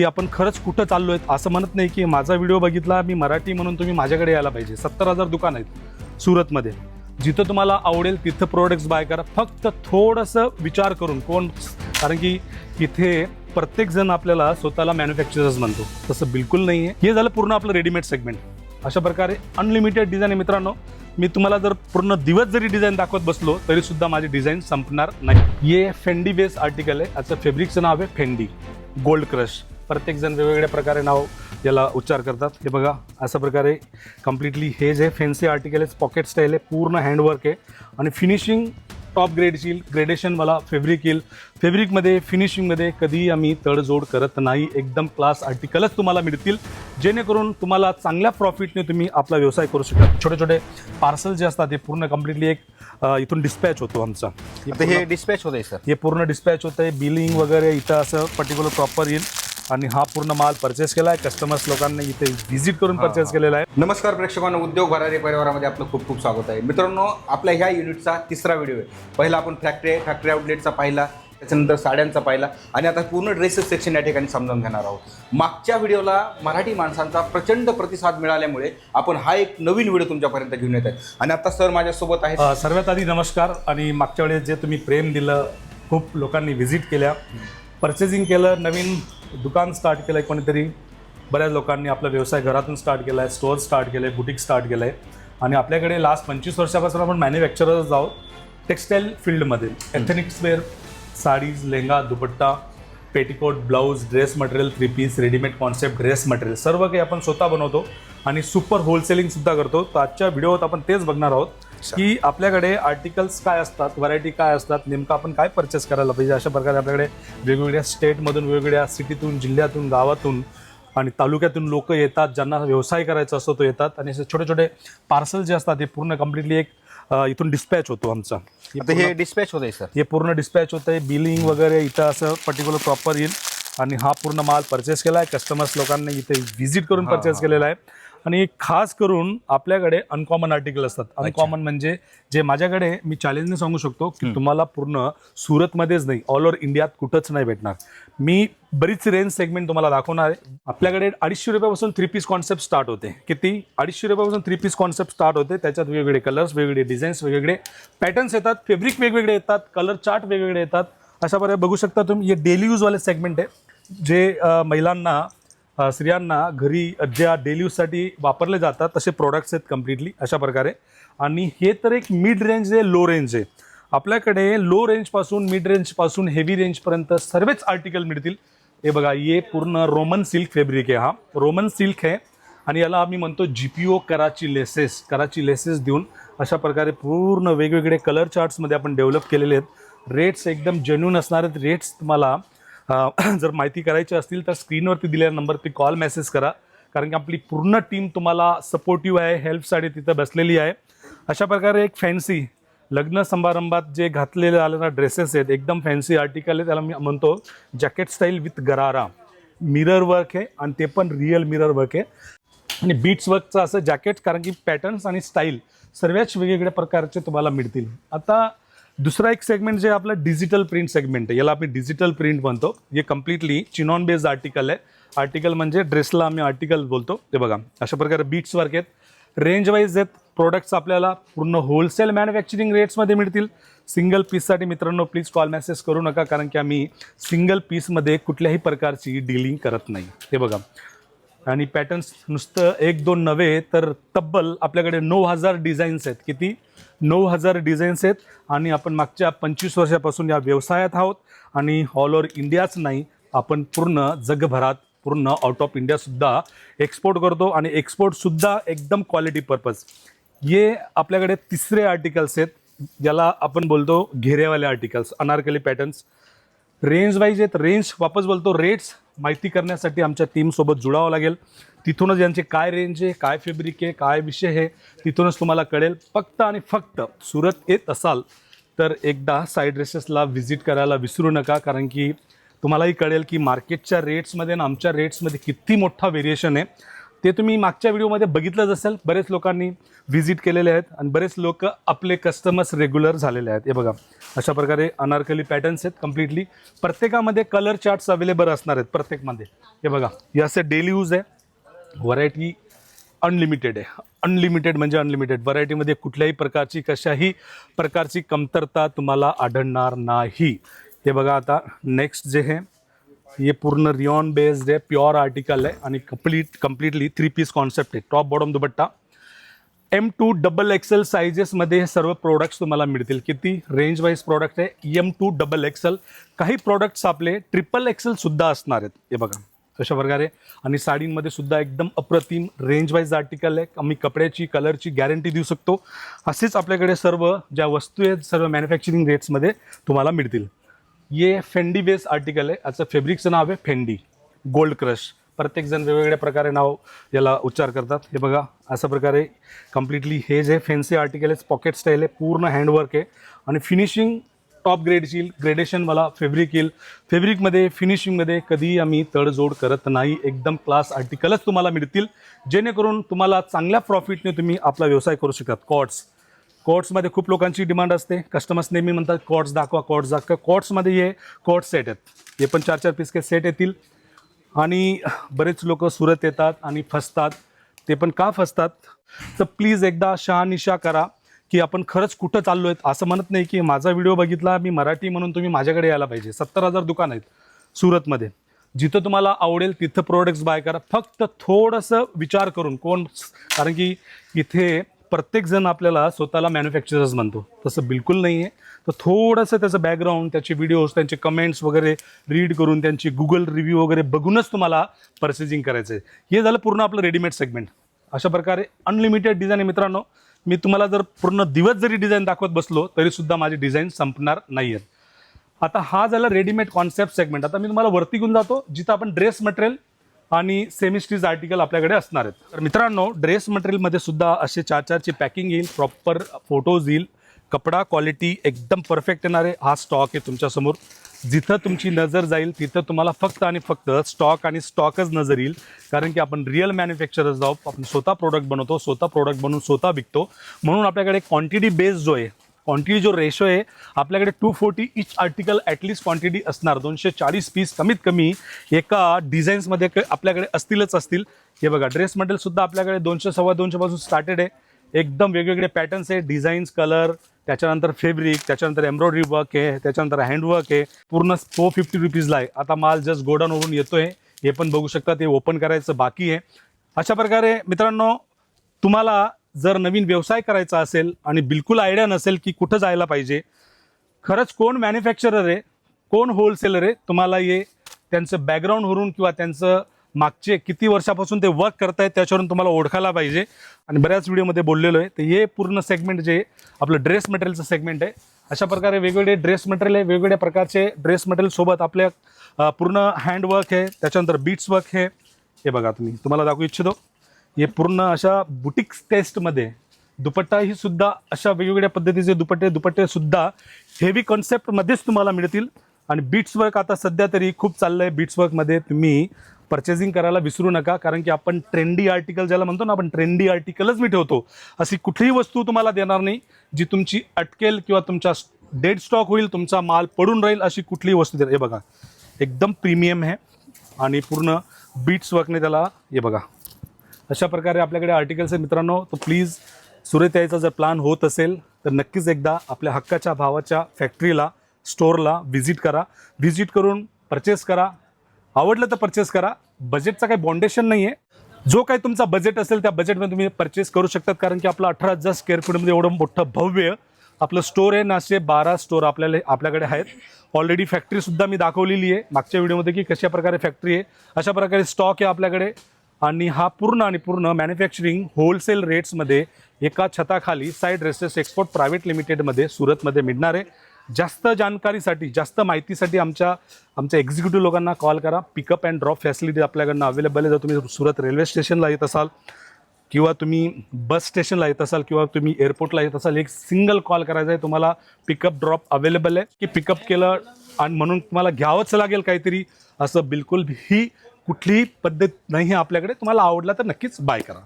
की आपण खरंच कुठं चाललो आहे. असं म्हणत नाही की माझा व्हिडिओ बघितला मी मराठी म्हणून तुम्ही माझ्याकडे यायला पाहिजे. 70,000 दुकान आहेत सुरतमध्ये. जिथं तुम्हाला आवडेल तिथं प्रोडक्ट्स बाय करा. फक्त थोडंसं विचार करून कोण, कारण की इथे प्रत्येकजण आपल्याला स्वतःला मॅन्युफॅक्चरर्स म्हणतो, तसं बिलकुल नाही आहे. हे झालं पूर्ण आपलं रेडीमेड सेगमेंट. अशा प्रकारे अनलिमिटेड डिझाईन आहे मित्रांनो. मी तुम्हाला जर पूर्ण दिवस जरी डिझाईन दाखवत बसलो तरी सुद्धा माझी डिझाईन संपणार नाही. ये फेंडी बेस आर्टिकल आहे. याचं फॅब्रिकचं नाव आहे फेंडी गोल्ड क्रश. प्रत्येकजण वेगवेगळ्या प्रकारे नाव याला उच्चार करतात. हे बघा अशा प्रकारे कम्प्लिटली हे जे फॅन्सी आर्टिकल आहे, पॉकेट स्टाईल आहे, पूर्ण हँडवर्क आहे आणि फिनिशिंग टॉप ग्रेडची येईल. ग्रेडेशन मला फॅब्रिक येईल. फॅब्रिकमध्ये फिनिशिंगमध्ये कधीही आम्ही तडजोड करत नाही. एकदम क्लास आर्टिकलच तुम्हाला मिळतील, जेणेकरून तुम्हाला चांगल्या प्रॉफिटने तुम्ही आपला व्यवसाय करू शकता. छोटे छोटे पार्सल जे असतात ते पूर्ण कम्प्लिटली एक इथून डिस्पॅच होतो आमचा. हे डिस्पॅच होत आहे सर. हे पूर्ण डिस्पॅच होतं आहे. बिलिंग वगैरे इथं असं पर्टिक्युलर प्रॉपर येईल. आणि हा पूर्ण माल परचेस केला आहे. कस्टमर्स लोकांनी इथे व्हिजिट करून परचेस केलेला आहे. नमस्कार प्रेक्षकांनो, उद्योग भरारी परिवारामध्ये आपलं खूप खूप स्वागत आहे. मित्रांनो, आपल्या ह्या युनिटचा तिसरा व्हिडिओ आहे. पहिला आपण फॅक्टरी आउटलेटचा पाहिला, त्याच्यानंतर साड्यांचा पाहिला आणि आता पूर्ण ड्रेसेस सेक्शन या ठिकाणी समजावून घेणार आहोत. मागच्या व्हिडिओला मराठी माणसांचा प्रचंड प्रतिसाद मिळाल्यामुळे आपण हा एक नवीन व्हिडिओ तुमच्यापर्यंत घेऊन येत आहे. आणि आता सर माझ्यासोबत आहेत. सर्वात आधी नमस्कार. आणि मागच्या वेळेस जे तुम्ही प्रेम दिलं, खूप लोकांनी व्हिजिट केल्या, परचेसिंग केलं, नवीन दुकान स्टार्ट केलं आहे कोणीतरी, बऱ्याच लोकांनी आपला व्यवसाय घरातून स्टार्ट केला आहे, स्टोअर स्टार्ट केलं आहे, बुटीक स्टार्ट केलं आहे. आणि आपल्याकडे लास्ट 25 वर्षापासून आपण मॅन्युफॅक्चरर्स आहोत टेक्स्टाईल फील्डमध्ये. Ethnics wear, saris, lehenga, dupatta, petticoat, blouse, dress material, 3 piece, readymade concept dress material सर्व काही आपण स्वतः बनवतो आणि सुपर होलसेलिंगसुद्धा करतो. तर आजच्या व्हिडिओत आपण तेच बघणार आहोत की आपल्याकडे आर्टिकल्स काय असतात, व्हरायटी काय असतात, नेमकं आपण काय परचेस करायला पाहिजे. अशा प्रकारे आपल्याकडे वेगवेगळ्या स्टेटमधून, वेगवेगळ्या सिटीतून, जिल्ह्यातून, गावातून आणि तालुक्यातून लोक येतात, ज्यांना व्यवसाय करायचा असतो तो येतात. आणि असे छोटे छोटे पार्सल जे असतात ते पूर्ण कम्प्लिटली एक इथून डिस्पॅच होतो आमचा. हे डिस्पॅच होत आहे सर. हे पूर्ण डिस्पॅच होतं आहे. बिलिंग वगैरे इथं असं पर्टिक्युलर प्रॉपर येईल. आणि हा पूर्ण माल परचेस केला आहे. कस्टमर्स लोकांनी इथे व्हिजिट करून परचेस केलेला आहे. आणि खास करून आपल्याकडे अनकॉमन आर्टिकल असतात. अनकॉमन म्हणजे जे माझ्याकडे मी चॅलेंजने सांगू शकतो की तुम्हाला पूर्ण सुरतमध्येच नाही, ऑल ओव्हर इंडियात कुठंच नाही भेटणार. मी बरीच रेंज सेगमेंट तुम्हाला दाखवणार आहे. आपल्याकडे 250 रुपयापासून 3 पीस कॉन्सेप्ट स्टार्ट होते. किती? 250 रुपयापासून 3 पीस कॉन्सेप्ट स्टार्ट होते. त्याच्यात वेगवेगळे कलर्स, वेगवेगळे डिझाईन्स, वेगवेगळे पॅटर्न्स येतात, फॅब्रिक वेगवेगळे येतात, कलर चार्ट वेगवेगळे येतात. अशा प्रकारे बघू शकता तुम्ही. हे डेली यूजवाले सेगमेंट आहे, जे महिलांना, स्त्रियांना घरी ज्या डेली यूजसाठी वापरले जातात तसे प्रोडक्ट्स आहेत कम्प्लिटली अशा प्रकारे. आणि हे तर एक मिड रेंज आहे, लो रेंज आहे. आपल्याकडे लो रेंजपासून, मिड रेंजपासून हेवी रेंजपर्यंत सर्वच आर्टिकल मिळतील. हे बघा, हे पूर्ण रोमन सिल्क फॅब्रिक आहे. हा रोमन सिल्क आहे आणि याला आम्ही म्हणतो GPO कराची लेसेस देऊन अशा प्रकारे पूर्ण वेगवेगळे कलर चार्ट्समध्ये आपण डेव्हलप केलेले आहेत. रेट्स एकदम जेन्युइन असणार आहेत. रेट्स तुम्हाला जर माहिती करायची असतील तर स्क्रीनवरती दिलेल्या नंबरवरती कॉल मेसेज करा, कारण की आपली पूर्ण टीम तुम्हाला सपोर्टिव्ह आहे, हेल्पसाठी तिथं बसलेली आहे. अशा प्रकारे एक फॅन्सी लग्न समारंभात जे घातलेले आलेला ड्रेसेस आहेत, एकदम फॅन्सी आर्टिकल आहे. त्याला मी म्हणतो जॅकेट स्टाईल विथ गरारा. मिरर वर्क आहे आणि ते पण रिअल मिरर वर्क आहे आणि बीट्स वर्कचं असं जॅकेट, कारण की पॅटर्न्स आणि स्टाईल सर्वच वेगवेगळ्या प्रकारचे तुम्हाला मिळतील. आता दुसरा एक सेगमेंट जे आपलं डिजिटल प्रिंट सेगमेंट आहे, याला आम्ही डिजिटल प्रिंट म्हणतो. हे कम्प्लिटली चिनॉन बेस्ड आर्टिकल आहे. आर्टिकल म्हणजे ड्रेसला आम्ही आर्टिकल बोलतो. ते बघा अशा प्रकारे बीट्स वर्क आहेत. रेंज वाईज आहेत प्रोडक्ट्स. आपल्याला पूर्ण होलसेल मॅन्युफॅक्चरिंग रेट्समध्ये मिळतील. सिंगल पीससाठी मित्रांनो प्लीज कॉल मेसेज करू नका, कारण की आम्ही सिंगल पीसमध्ये कुठल्याही प्रकारची डीलिंग करत नाही. हे बघा, आणि पॅटर्न्स नुसतं 1-2 नव्हे तर तब्बल आपल्याकडे 9,000 डिझाईन्स आहेत. किती? 9,000 डिझाईन्स आहेत. आणि आपण मागच्या 25 वर्षापासून या व्यवसायात आहोत आणि ऑल ओव्हर इंडियाच नाही, आपण पूर्ण जगभरात, पूर्ण आउट ऑफ इंडियासुद्धा एक्सपोर्ट करतो आणि एक्सपोर्टसुद्धा एकदम क्वालिटी पर्पज. हे आपल्याकडे तिसरे आर्टिकल्स आहेत, ज्याला आपण बोलतो घेरेवाले articles, Anarkali patterns. Range wise आहेत. रेंज वापस बोलतो, रेट्स माहिती करण्यासाठी आमच्या टीमसोबत जुळावं लागेल. तिथूनच यांचे काय रेंज आहे, काय फॅब्रिक आहे, काय विषय आहे, तिथूनच तुम्हाला कळेल. फक्त आणि फक्त सुरत येत असाल तर एकदा साईड ड्रेसेसला व्हिजिट करायला विसरू नका, कारण की तुम्हालाही कळेल की मार्केटच्या रेट्समध्ये आणि आमच्या रेट्समध्ये किती मोठा व्हेरिएशन आहे. ते तुम्ही मागच्या व्हिडिओमध्ये बघितलंच असेल, बरेच लोकांनी व्हिजिट केलेले आहेत आणि बरेच लोक आपले कस्टमर्स रेग्युलर झालेले आहेत. हे बघा, अशा प्रकारे अनारकली पॅटर्न्स आहेत कम्प्लिटली. प्रत्येकामध्ये कलर चार्ट्स अवेलेबल असणार आहेत प्रत्येकमध्ये. हे बघा, हे असे डेली यूज आहे. व्हरायटी अनलिमिटेड आहे. अनलिमिटेड म्हणजे अनलिमिटेड. व्हरायटीमध्ये कुठल्याही प्रकारची कशाही प्रकारची कमतरता तुम्हाला आढळणार नाही. हे बघा, आता नेक्स्ट जे आहे ये पूर्ण रियॉन बेस्ड आहे, प्युअर आर्टिकल आहे आणि कम्प्लिटली 3 पीस कॉन्सेप्ट आहे. टॉप बॉटम दुपट्टा. M2 XXL सायझेसमध्ये हे सर्व प्रोडक्ट्स तुम्हाला मिळतील. किती रेंज वाईज प्रोडक्ट आहे? M2 XXL. काही प्रोडक्ट्स आपले XXL सुद्धा असणार आहेत. हे बघा अशा प्रकारे. आणि साडींमध्ये सुद्धा एकदम अप्रतिम रेंज वाईज आर्टिकल आहे. आम्ही कपड्याची कलरची गॅरंटी देऊ शकतो. असेच आपल्याकडे सर्व ज्या वस्तू आहेत सर्व मॅन्युफॅक्चरिंग रेट्समध्ये तुम्हाला मिळतील. ये फेंडी बेस आर्टिकल आहे. याचं फॅब्रिकचं नाव आहे फेंडी गोल्ड क्रश. प्रत्येकजण वेगवेगळ्या प्रकारे नाव याला उच्चार करतात. हे बघा, अशा प्रकारे कम्प्लिटली हे जे फॅन्सी आर्टिकल आहे, पॉकेट स्टाईल आहे, पूर्ण हँडवर्क आहे आणि फिनिशिंग टॉप ग्रेडची येईल. ग्रेडेशनवाला फॅब्रिक येईल. फॅब्रिकमध्ये फिनिशिंगमध्ये कधीही आम्ही तडजोड करत नाही. एकदम क्लास आर्टिकलच तुम्हाला मिळतील, जेणेकरून तुम्हाला चांगल्या प्रॉफिटने तुम्ही आपला व्यवसाय करू शकता. कॉट्समध्ये खूप लोकांची डिमांड असते. कस्टमर्स नेहमी म्हणतात कॉट्स दाखवा, कॉट्स दाखवा. कॉट्समध्ये हे कॉट सेट आहेत. हे पण 4-4 पीस के सेट येतील. आणि बरेच लोक सुरत येतात आणि फसतात. ते पण का फसतात? तर प्लीज एकदा शहानिशा करा की आपण खरंच कुठं चाललो आहेत. असं म्हणत नाही की माझा व्हिडिओ बघितला मी मराठी म्हणून तुम्ही माझ्याकडे यायला पाहिजे. 70,000 दुकान आहेत सुरतमध्ये. जिथं तुम्हाला आवडेल तिथं प्रोडक्ट्स बाय करा. फक्त थोडंसं विचार करून कारण की इथे प्रत्येकजण आपल्याला स्वतःला मॅन्युफॅक्चरर्स म्हणतो, तसं बिलकुल नाही आहे. तर थोडंसं त्याचं बॅकग्राऊंड, त्याचे व्हिडिओज, त्यांचे कमेंट्स वगैरे रीड करून, त्यांची गुगल रिव्ह्यू वगैरे बघूनच तुम्हाला परचेसिंग करायचं आहे. हे झालं पूर्ण आपलं रेडीमेड सेगमेंट. अशा प्रकारे अनलिमिटेड डिझाईन आहे मित्रांनो. मी तुम्हाला जर पूर्ण दिवस जरी डिझाईन दाखवत बसलो तरीसुद्धा माझी डिझाईन संपणार नाही आहेत. आता हा झाला रेडीमेड कॉन्सेप्ट सेगमेंट. आता मी तुम्हाला वरती घेऊन जातो जिथं आपण ड्रेस मटेरियल आणि सेमी स्टिच आर्टिकल आपल्याकडे असणार आहेत. तर मित्रांनो, ड्रेस मटेरियलमध्ये सुद्धा असे 4-4ची पॅकिंग येईल, प्रॉपर फोटोज येईल, कपडा क्वालिटी एकदम परफेक्ट येणार आहे. हा स्टॉक आहे तुमच्यासमोर. जिथं तुमची नजर जाईल तिथं तुम्हाला फक्त आणि फक्त स्टॉक आणि स्टॉकच नजर येईल. कारण की आपण रिअल मॅन्युफॅक्चरर्स आहोत. आपण स्वतः प्रोडक्ट बनवतो, स्वतः प्रोडक्ट बनवून स्वतः विकतो. म्हणून आपल्याकडे क्वांटिटी बेस जो आहे, क्वांटिटी जो रेशो आहे आपल्याकडे 240 इच आर्टिकल ॲटलिस्ट क्वांटिटी असणार. 240 पीस कमीत कमी एका डिझाईन्समध्ये आपल्याकडे असतील. हे बघा, ड्रेस मटेरियलसुद्धा आपल्याकडे 200-250 पासून स्टार्टेड आहे. एकदम वेगवेगळे पॅटर्न्स आहे, डिझाईन्स, कलर, त्याच्यानंतर फॅब्रिक, त्याच्यानंतर एम्ब्रॉयडरी वर्क आहे, त्याच्यानंतर हँडवर्क आहे. पूर्ण 450 रुपीजला आहे. आता माल जस्ट गोडाऊनवरून येतोय, हे पण बघू शकता. ते ओपन करायचं बाकी आहे. अशा प्रकारे मित्रांनो, तुम्हाला जर नवीन व्यवसाय करायचा असेल आणि बिलकुल आयडिया नसेल की कुठं जायला पाहिजे, खरंच कोण मॅन्युफॅक्चरर आहे, कोण होलसेलर आहे, तुम्हाला हे त्यांचं बॅकग्राऊंडवरून किंवा त्यांचं मागचे किती वर्षापासून ते वर्क करतायत त्याच्यावरून तुम्हाला ओळखायला पाहिजे. आणि बऱ्याच व्हिडिओमध्ये बोललेलो आहे. तर हे पूर्ण सेगमेंट जे आपलं ड्रेस मटेरियलचं सेगमेंट आहे. अशा प्रकारे वेगवेगळे ड्रेस मटेरियल आहे. वेगवेगळ्या प्रकारचे ड्रेस मटेरियलसोबत आपल्या पूर्ण हँडवर्क आहे, त्याच्यानंतर बीट्स वर्क आहे. हे बघा, तुम्हाला दाखवू इच्छितो. हे पूर्ण अशा बुटिक टेस्टमध्ये दुपट्टा ही सुद्धा अशा वेगवेगळ्या पद्धतीचे दुपट्टे सुद्धा हेवी कॉन्सेप्टमध्येच तुम्हाला मिळतील. आणि बीट्स वर्क आता सध्या तरी खूप चाललं आहे. बीट्स वर्कमध्ये तुम्ही परचेसिंग करायला विसरू नका. कारण की आपण ट्रेंडी आर्टिकल ज्याला म्हणतो ना, आपण ट्रेंडी आर्टिकलच मी ठेवतो. अशी कुठलीही वस्तू तुम्हाला देणार नाही जी तुमची अटकेल किंवा तुमचा डेड स्टॉक होईल, तुमचा माल पडून राहील, अशी कुठलीही वस्तू देणार. हे बघा, एकदम प्रीमियम आहे आणि पूर्ण बीट्स वर्कने त्याला. हे बघा, अशा प्रकारे आपल्याकडे आर्टिकल्स आहे मित्रांनो. तर प्लीज सुरत यायचा जर प्लॅन होत असेल तर नक्कीच एकदा आपल्या हक्काच्या भावाच्या फॅक्टरीला, स्टोअरला व्हिजिट करा. व्हिजिट करून परचेस करा. आवडलं तर परचेस करा. बजेटचा काही बाउंडेशन नाही आहे. जो काही तुमचा बजेट असेल त्या बजेटमध्ये तुम्ही परचेस करू शकतात. कारण की आपलं 18,000 स्क्वेअर फीटमध्ये एवढं मोठं भव्य आपलं स्टोअर आहे. 912 स्टोअर आपल्याकडे आहेत. ऑलरेडी फॅक्टरीसुद्धा मी दाखवलेली आहे मागच्या व्हिडिओमध्ये की कशा प्रकारे फॅक्टरी आहे. अशा प्रकारे स्टॉक आहे आपल्याकडे. आणि हा पूर्ण मॅन्युफॅक्चरिंग होलसेल रेट्समध्ये एका छताखाली साई ड्रेसेस एक्सपोर्ट प्रायव्हेट लिमिटेडमध्ये सुरतमध्ये मिळणार आहे. जास्त जानकारीसाठी, जास्त माहितीसाठी आमच्या एक्झिक्युटिव्ह लोकांना कॉल करा. पिकअप अँड ड्रॉप फॅसिलिटी आपल्याकडनं अवेलेबल आहे. जर तुम्ही सुरत रेल्वे स्टेशनला येत असाल किंवा तुम्ही बस स्टेशनला येत असाल किंवा तुम्ही एअरपोर्टला येत असाल, एक सिंगल कॉल करायचा आहे. तुम्हाला पिकअप ड्रॉप अवेलेबल आहे की पिकअप केलं आणि म्हणून तुम्हाला घ्यावंच लागेल काहीतरी, असं बिलकुल ही कुठलीही पद्धत नाही आहे आपल्याकडे. तुम्हाला आवडला तर नक्कीच बाय करा.